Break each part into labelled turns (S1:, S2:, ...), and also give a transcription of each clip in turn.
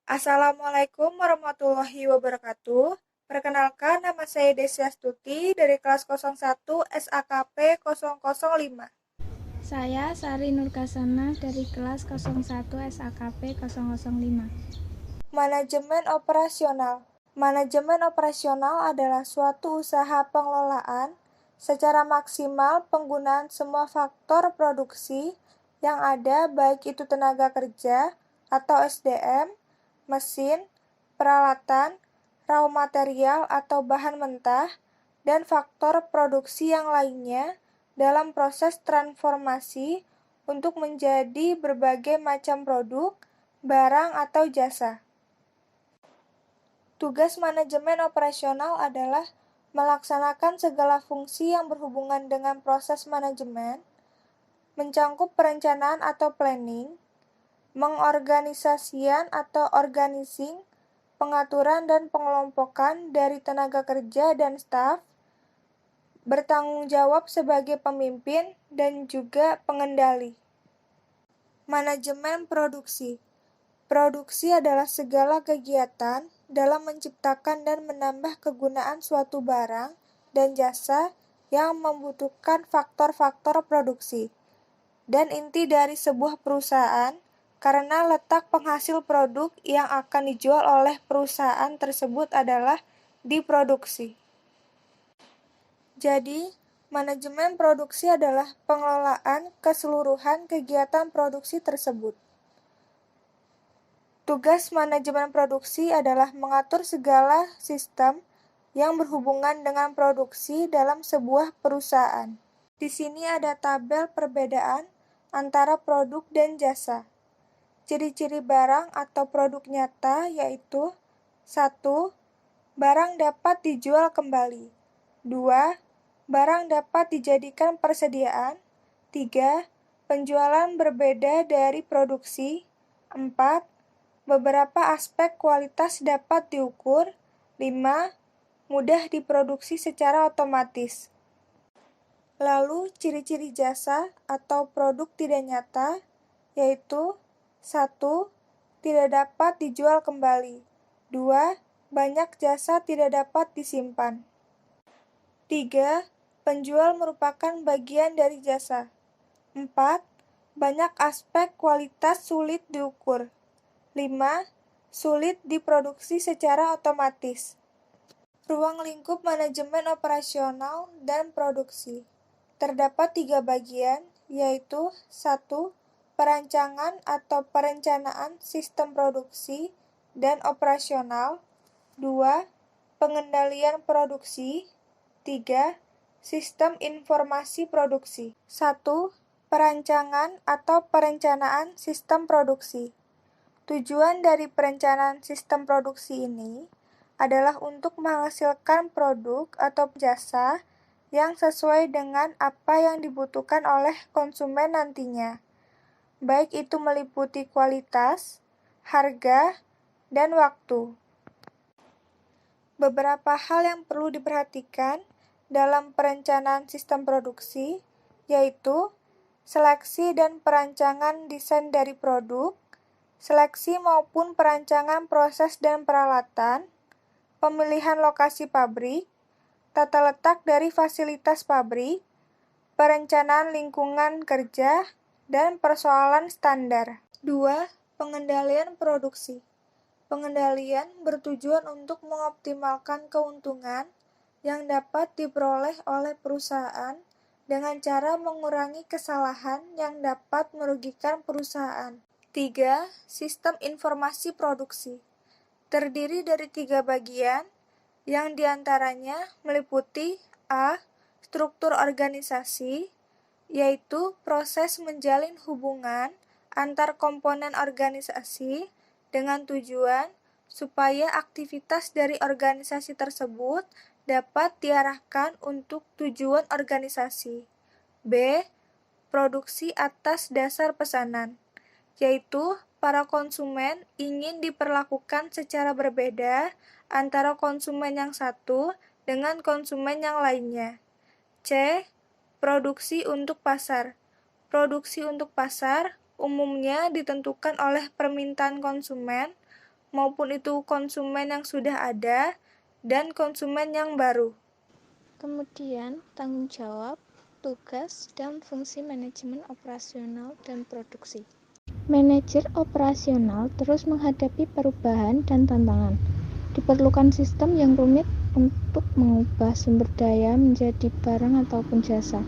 S1: Assalamualaikum warahmatullahi wabarakatuh. Perkenalkan, nama saya Desi Astuti dari kelas 01 SAKP 005.
S2: Saya Sari Nurkasana dari kelas 01 SAKP 005.
S1: Manajemen operasional. Manajemen operasional adalah suatu usaha pengelolaan secara maksimal penggunaan semua faktor produksi yang ada, baik itu tenaga kerja atau SDM, mesin, peralatan, raw material atau bahan mentah, dan faktor produksi yang lainnya dalam proses transformasi untuk menjadi berbagai macam produk, barang, atau jasa. Tugas manajemen operasional adalah melaksanakan segala fungsi yang berhubungan dengan proses manajemen, mencangkup perencanaan atau planning, mengorganisasian atau organizing, pengaturan dan pengelompokan dari tenaga kerja dan staf, bertanggung jawab sebagai pemimpin, dan juga pengendali. Manajemen produksi. Produksi adalah segala kegiatan dalam menciptakan dan menambah kegunaan suatu barang dan jasa yang membutuhkan faktor-faktor produksi, dan inti dari sebuah perusahaan karena letak penghasil produk yang akan dijual oleh perusahaan tersebut adalah di produksi. Jadi, manajemen produksi adalah pengelolaan keseluruhan kegiatan produksi tersebut. Tugas manajemen produksi adalah mengatur segala sistem yang berhubungan dengan produksi dalam sebuah perusahaan. Di sini ada tabel perbedaan antara produk dan jasa. Ciri-ciri barang atau produk nyata yaitu 1. Barang dapat dijual kembali. 2. Barang dapat dijadikan persediaan. 3. Penjualan berbeda dari produksi. 4. Beberapa aspek kualitas dapat diukur. 5. Mudah diproduksi secara otomatis. Lalu, ciri-ciri jasa atau produk tidak nyata, yaitu 1. Tidak dapat dijual kembali. 2. Banyak jasa tidak dapat disimpan. 3. Penjual merupakan bagian dari jasa. 4. Banyak aspek kualitas sulit diukur. 5. Sulit diproduksi secara otomatis. Ruang lingkup manajemen operasional dan produksi. Terdapat 3 bagian, yaitu 1. Perancangan atau perencanaan sistem produksi dan operasional. 2. Pengendalian produksi. 3. Sistem informasi produksi. 1. Perancangan atau perencanaan sistem produksi. Tujuan dari perencanaan sistem produksi ini adalah untuk menghasilkan produk atau jasa yang sesuai dengan apa yang dibutuhkan oleh konsumen nantinya, baik itu meliputi kualitas, harga, dan waktu. Beberapa hal yang perlu diperhatikan dalam perencanaan sistem produksi, yaitu seleksi dan perancangan desain dari produk, seleksi maupun perancangan proses dan peralatan, pemilihan lokasi pabrik, tata letak dari fasilitas pabrik, perencanaan lingkungan kerja, dan persoalan standar. 2. Pengendalian produksi. Pengendalian bertujuan untuk mengoptimalkan keuntungan yang dapat diperoleh oleh perusahaan dengan cara mengurangi kesalahan yang dapat merugikan perusahaan. 3. Sistem informasi produksi. Terdiri dari 3 bagian, yang diantaranya meliputi A. Struktur organisasi, yaitu proses menjalin hubungan antar komponen organisasi dengan tujuan supaya aktivitas dari organisasi tersebut dapat diarahkan untuk tujuan organisasi. B. Produksi atas dasar pesanan, yaitu para konsumen ingin diperlakukan secara berbeda antara konsumen yang satu dengan konsumen yang lainnya. C. Produksi untuk pasar. Produksi untuk pasar umumnya ditentukan oleh permintaan konsumen maupun itu konsumen yang sudah ada, dan konsumen yang baru.
S2: Kemudian, tanggung jawab, tugas, dan fungsi manajemen operasional dan produksi. Manajer operasional terus menghadapi perubahan dan tantangan. Diperlukan sistem yang rumit untuk mengubah sumber daya menjadi barang ataupun jasa.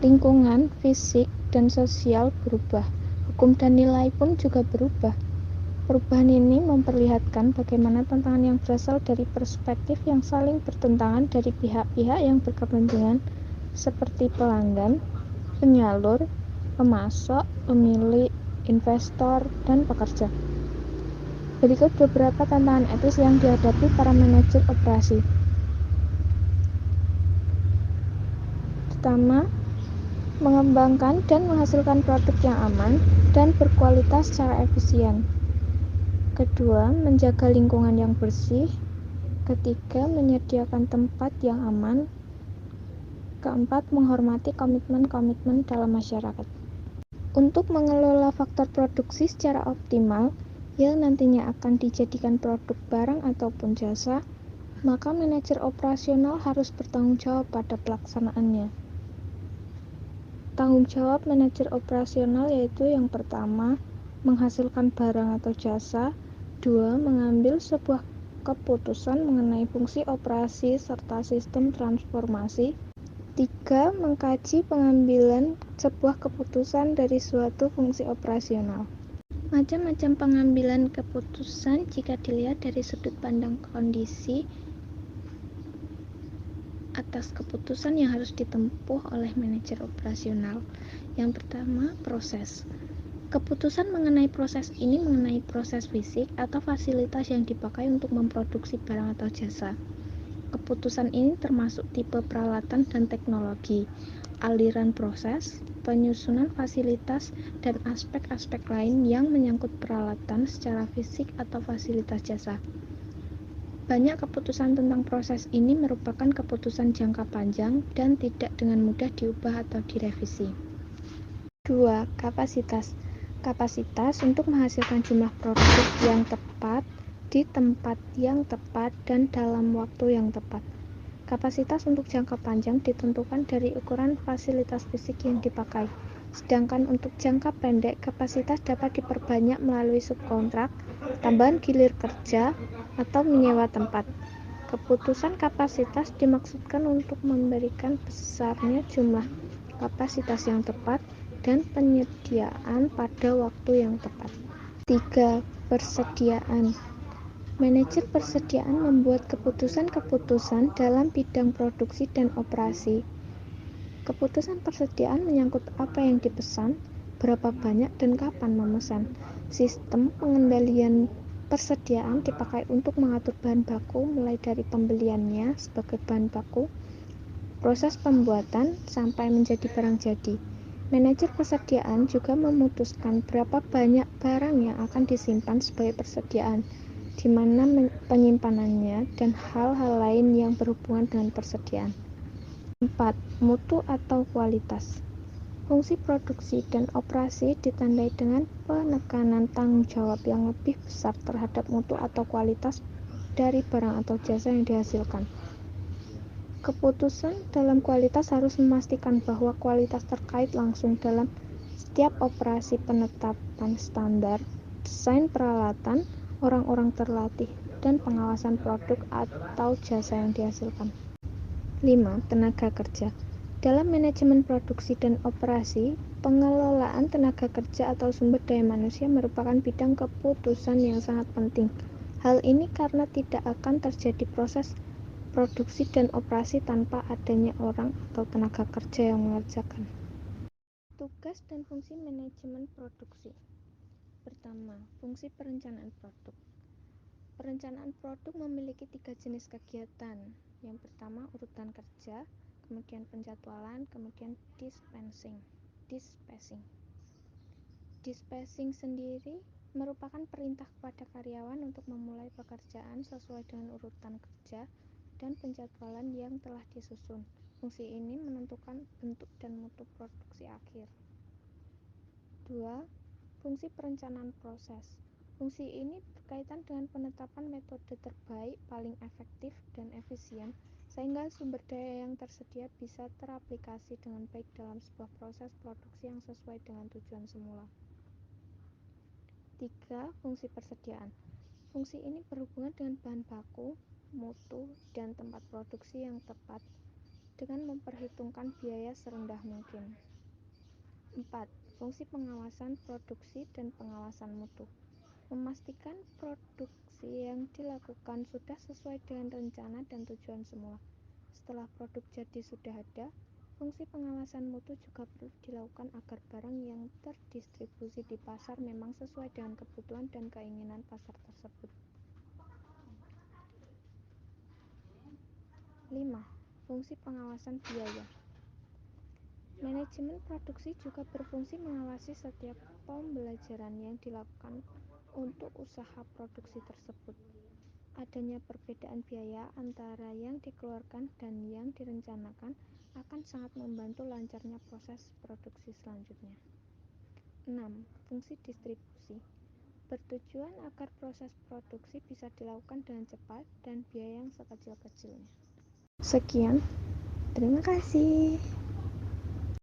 S2: Lingkungan, fisik, dan sosial berubah. Hukum dan nilai pun juga berubah. Perubahan ini memperlihatkan bagaimana tantangan yang berasal dari perspektif yang saling bertentangan dari pihak-pihak yang berkepentingan seperti pelanggan, penyalur, pemasok, pemilik, investor, dan pekerja. Berikut beberapa tantangan etis yang dihadapi para manajer operasi. Pertama, mengembangkan dan menghasilkan produk yang aman dan berkualitas secara efisien. Kedua, menjaga lingkungan yang bersih. Ketiga, menyediakan tempat yang aman. Keempat, menghormati komitmen-komitmen dalam masyarakat. Untuk mengelola faktor produksi secara optimal, yang nantinya akan dijadikan produk barang ataupun jasa, maka manajer operasional harus bertanggung jawab pada pelaksanaannya. Tanggung jawab manajer operasional yaitu yang pertama, menghasilkan barang atau jasa, dua, mengambil sebuah keputusan mengenai fungsi operasi serta sistem transformasi, tiga, mengkaji pengambilan sebuah keputusan dari suatu fungsi operasional. Macam-macam pengambilan keputusan jika dilihat dari sudut pandang kondisi atas keputusan yang harus ditempuh oleh manajer operasional. Yang pertama, proses. Keputusan mengenai proses ini mengenai proses fisik atau fasilitas yang dipakai untuk memproduksi barang atau jasa. Keputusan ini termasuk tipe peralatan dan teknologi, aliran proses, penyusunan fasilitas, dan aspek-aspek lain yang menyangkut peralatan secara fisik atau fasilitas jasa. Banyak keputusan tentang proses ini merupakan keputusan jangka panjang dan tidak dengan mudah diubah atau direvisi. 2. Kapasitas. Kapasitas untuk menghasilkan jumlah produk yang tepat di tempat yang tepat dan dalam waktu yang tepat. Kapasitas untuk jangka panjang ditentukan dari ukuran fasilitas fisik yang dipakai. Sedangkan untuk jangka pendek, kapasitas dapat diperbanyak melalui subkontrak, tambahan gilir kerja, atau menyewa tempat. Keputusan kapasitas dimaksudkan untuk memberikan besarnya jumlah kapasitas yang tepat dan penyediaan pada waktu yang tepat. 3. Persediaan. Manajer persediaan membuat keputusan-keputusan dalam bidang produksi dan operasi. Keputusan persediaan menyangkut apa yang dipesan, berapa banyak dan kapan memesan. Sistem pengendalian persediaan dipakai untuk mengatur bahan baku mulai dari pembeliannya sebagai bahan baku, proses pembuatan sampai menjadi barang jadi. Manajer persediaan juga memutuskan berapa banyak barang yang akan disimpan sebagai persediaan, di mana penyimpanannya, dan hal-hal lain yang berhubungan dengan persediaan. 4. Mutu atau kualitas. Fungsi produksi dan operasi ditandai dengan penekanan tanggung jawab yang lebih besar terhadap mutu atau kualitas dari barang atau jasa yang dihasilkan. Keputusan dalam kualitas harus memastikan bahwa kualitas terkait langsung dalam setiap operasi penetapan standar, desain peralatan, orang-orang terlatih, dan pengawasan produk atau jasa yang dihasilkan. 5. Tenaga kerja. Dalam manajemen produksi dan operasi, pengelolaan tenaga kerja atau sumber daya manusia merupakan bidang keputusan yang sangat penting. Hal ini karena tidak akan terjadi proses produksi dan operasi tanpa adanya orang atau tenaga kerja yang mengerjakan. Tugas dan fungsi manajemen produksi. Pertama, fungsi perencanaan produk. Perencanaan produk memiliki 3 jenis kegiatan. Yang pertama, urutan kerja, kemudian penjadwalan, kemudian dispatching. Dispatching sendiri merupakan perintah kepada karyawan untuk memulai pekerjaan sesuai dengan urutan kerja dan penjadwalan yang telah disusun. Fungsi ini menentukan bentuk dan mutu produksi akhir. 2. Fungsi perencanaan proses. Fungsi ini berkaitan dengan penetapan metode terbaik, paling efektif, dan efisien, sehingga sumber daya yang tersedia bisa teraplikasi dengan baik dalam sebuah proses produksi yang sesuai dengan tujuan semula. 3. Fungsi persediaan. Fungsi ini berhubungan dengan bahan baku, mutu, dan tempat produksi yang tepat dengan memperhitungkan biaya serendah mungkin. 4. Fungsi pengawasan produksi dan pengawasan mutu. Memastikan produksi yang dilakukan sudah sesuai dengan rencana dan tujuan semula. Setelah produk jadi sudah ada, fungsi pengawasan mutu juga perlu dilakukan agar barang yang terdistribusi di pasar memang sesuai dengan kebutuhan dan keinginan pasar tersebut. 5. Fungsi pengawasan biaya. Manajemen produksi juga berfungsi mengawasi setiap pembelajaran yang dilakukan untuk usaha produksi tersebut. Adanya perbedaan biaya antara yang dikeluarkan dan yang direncanakan akan sangat membantu lancarnya proses produksi selanjutnya. 6. Fungsi distribusi. Bertujuan agar proses produksi bisa dilakukan dengan cepat dan biaya yang sekecil-kecilnya. Sekian, terima kasih.